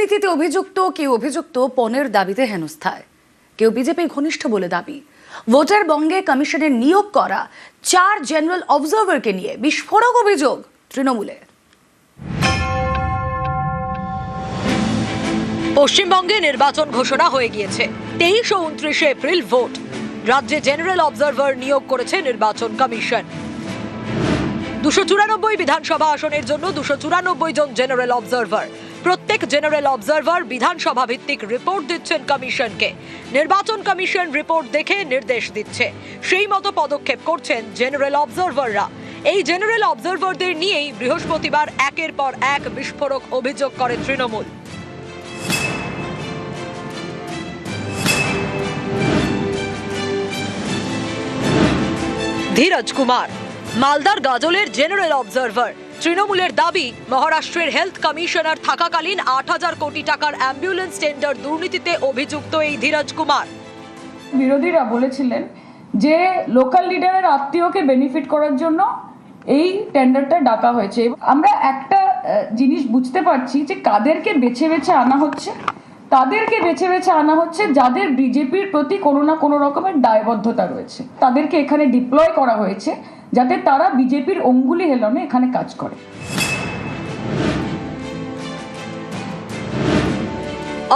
দুর্নীতিতে অভিযুক্ত কেউ অভিযুক্ত পণের দাবিতে হেনস্থায়, কেউ বিজেপি ঘনিষ্ঠ বলে দাবি। ভোটার বঙ্গে কমিশনের নিয়োগ করা 4 জেনারেল অবজারভারকে নিয়ে বিস্ফোরক অভিযোগ তৃণমূলের। পশ্চিমবঙ্গে নির্বাচন ঘোষণা হয়ে গিয়েছে। 23 ও 29 এপ্রিল ভোট। রাজ্যে জেনারেল অবজারভার নিয়োগ করেছে নির্বাচন কমিশন। 294 বিধানসভা আসনের জন্য 294 জন জেনারেল অবজারভার। প্রত্যেক জেনারেল অবজারভার বিধানসভা ভিত্তিক রিপোর্ট দিচ্ছেন কমিশনকে। নির্বাচন কমিশন রিপোর্ট দেখে নির্দেশ দিচ্ছে, সেই মতো পদক্ষেপ করছেন জেনারেল অবজারভাররা। এই জেনারেল অবজারভারদের নিয়েই বৃহস্পতিবার একের পর এক বিস্ফোরক অভিযোগ করে তৃণমূল। ধীরজ কুমার মালদার গাজলের জেনারেল অবজারভার। তৃণমূলের দাবি, মহারাষ্ট্রের হেলথ কমিশনার থাকাকালীন 8,000 কোটি টাকার অ্যাম্বুলেন্স টেন্ডার দুর্নীতিতে অভিযুক্ত এই ধীরজ কুমার। বিরোধীরা বলেছিলেন যে লোকাল লিডারের আত্মীয়কে বেনিফিট করার জন্য এই টেন্ডারটা ডাকা হয়েছে। আমরা একটা জিনিস বুঝতে পারছি যে কাদেরকে বেছে বেছে আনা হচ্ছে। তাদেরকে বেছে বেছে আনা হচ্ছে যাদের বিজেপির প্রতি কোনো না কোনো রকমের দায়বদ্ধতা রয়েছে। তাদেরকে এখানে ডিপ্লয় করা হয়েছে যাতে তারা বিজেপির অঙ্গুলি হেলনে এখানে কাজ করে।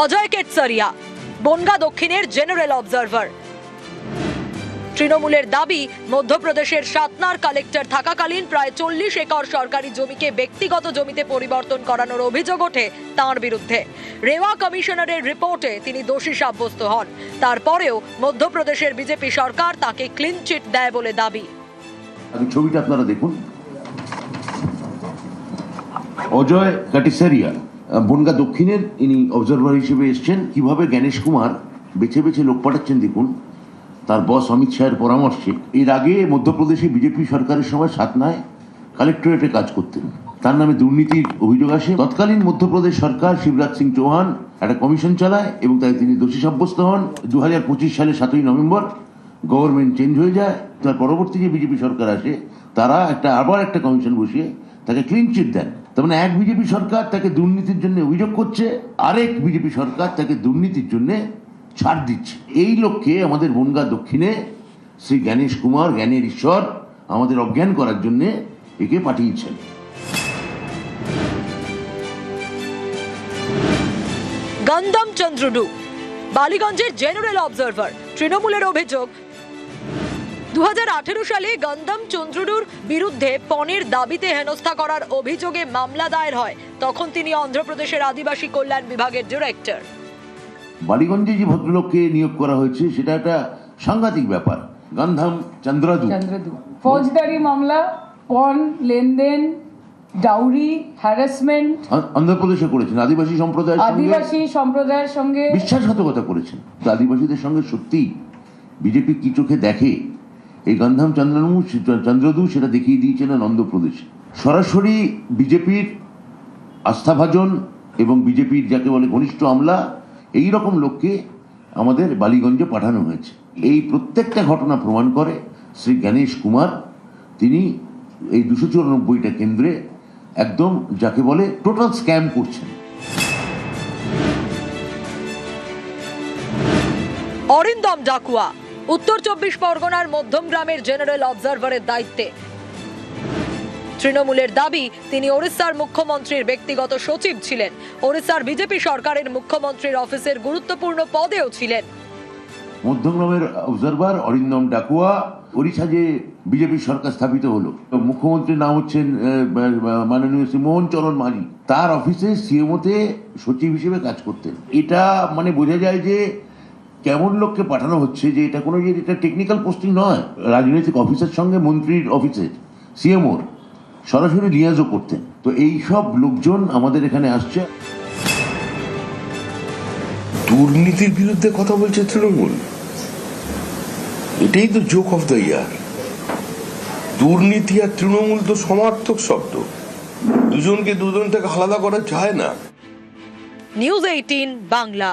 অজয় কেতসারিয়া বনগা দক্ষিণের জেনারেল অবজারভার। তৃণমূলের দাবি, মধ্যপ্রদেশের সাতনার কালেক্টর থাকাকালীন প্রায় 40 একর সরকারি জমিকে ব্যক্তিগত জমিতে পরিবর্তন করানোর অভিযোগ ওঠে তাঁর বিরুদ্ধে। রেওয়া কমিশনারের রিপোর্টে তিনি দোষী সাব্যস্ত হন। তারপরেও মধ্যপ্রদেশের বিজেপি সরকার তাকে ক্লিন চিট দেয় বলে দাবি। ছবিটা আপনারা দেখুন। অজয় কাটিসারিয়া বনগা দক্ষিণের ইনি অবজারভার হিসেবে এসছেন। কিভাবে জ্ঞানেশ কুমার বেছে বেছে লোক পাঠাচ্ছেন দেখুন, তার বস অমিত শাহের পরামর্শে। এর আগে মধ্যপ্রদেশে বিজেপি সরকারের সময় সাতনায় কালেক্টরেটে কাজ করতেন। তার নামে দুর্নীতির অভিযোগ আসে। তৎকালীন মধ্যপ্রদেশ সরকার শিবরাজ সিং চৌহান একটা কমিশন চালায় এবং তাই তিনি দোষী সাব্যস্ত হন। 2025 সালে 7ই নভেম্বর গভর্নমেন্ট চেঞ্জ হয়ে যায়। তার পরবর্তী যে বিজেপি সরকার আসে তারা আবার একটা কমিশন বসিয়ে তাকে ক্লিন চিট দেন। তার মানে এক বিজেপি সরকার তাকে দুর্নীতির জন্য অভিযোগ করছে, আরেক বিজেপি সরকার তাকে দুর্নীতির জন্য ছাড় দিচ্ছে। এই লক্ষ্যে আমাদের বনগা দক্ষিণে শ্রী জ্ঞানেশ কুমার, জ্ঞানের ঈশ্বর, আমাদের অজ্ঞান করার জন্য একে পাঠিয়েছেন। গন্ধম চন্দ্রডু বালিগঞ্জের জেনারেল অবজারভার। তৃণমূলের অভিযোগ, 2018 সালে গন্ধম চন্দ্রডুর বিরুদ্ধে পণের দাবিতে হেনস্থা করার অভিযোগে মামলা দায়ের হয়। তখন তিনি অন্ধ্রপ্রদেশের আদিবাসী কল্যাণ বিভাগের ডিরেক্টর। বালিগঞ্জে যে ভদ্রলোককে নিয়োগ করা হয়েছে সেটা একটা সাংঘাতিক ব্যাপার। গন্ধম চন্দ্রডু ফৌজদারি মামলা, পণ লেনদেন, ডাউরি, হ্যারাসমেন্ট অন্ধ্রপ্রদেশে করেছেন। আদিবাসী সম্প্রদায়ের সঙ্গে বিশ্বাসঘাতকতা করেছেন। আদিবাসীদের সঙ্গে সত্যি বিজেপি কি চোখে দেখে এই গন্ধম চন্দ্রডু সেটা দেখিয়ে দিয়েছেন অন্ধ্রপ্রদেশে। সরাসরি বিজেপির আস্থাভাজন এবং বিজেপির যাকে বলে ঘনিষ্ঠ আমলা, এই রকম লোককে আমাদের বালিগঞ্জে পাঠানো হয়েছে। এই প্রত্যেকটা ঘটনা প্রমাণ করে শ্রী জ্ঞানেশ কুমার তিনি এই 294টা কেন্দ্রে একদম যাকে বলে টোটাল স্ক্যাম করছেন। অরিন্দম ডাকুয়া উত্তর 24 পরগনার মধ্যমগ্রামের জেনারেল অবজারভারের দায়িত্বে। তৃণমূলের দাবি, তিনি ওড়িশার মুখ্যমন্ত্রীর ব্যক্তিগত সচিব ছিলেন। ওড়িশার বিজেপি সরকারের মুখ্যমন্ত্রীর অফিসের গুরুত্বপূর্ণ পদেও ছিলেন। মধ্যমগ্রামের অবজারভার অরিন্দম ডাকুয়া, ওড়িশা যে বিজেপি সরকার স্থাপিত হলো, মুখ্যমন্ত্রীর নাম হচ্ছেন মাননীয় শ্রী মোহন চরণ মাঝি। তার অফিসে সিএমওতে সচিব হিসেবে কাজ করতেন। এটা মানে বোঝা যায় যে কেমন লোককে পাঠানো হচ্ছে, যে এটা কোনো এটা টেকনিক্যাল পোস্টিং নয়। রাজনৈতিক অফিসের সঙ্গে মন্ত্রীর অফিসে সিএমওর সরাসরি লিয়াজও করতেন। তো এই সব লোকজন আমাদের এখানে আসছে। দুর্নীতির বিরুদ্ধে কথা বলছে তৃণমূল, এটাই তো জোক অফ দ্য ইয়ার। দুর্নীতি আর তৃণমূল তো সমার্থক শব্দ, দুজনকে দুজন থেকে আলাদা করা যায় না। নিউজ 18 বাংলা।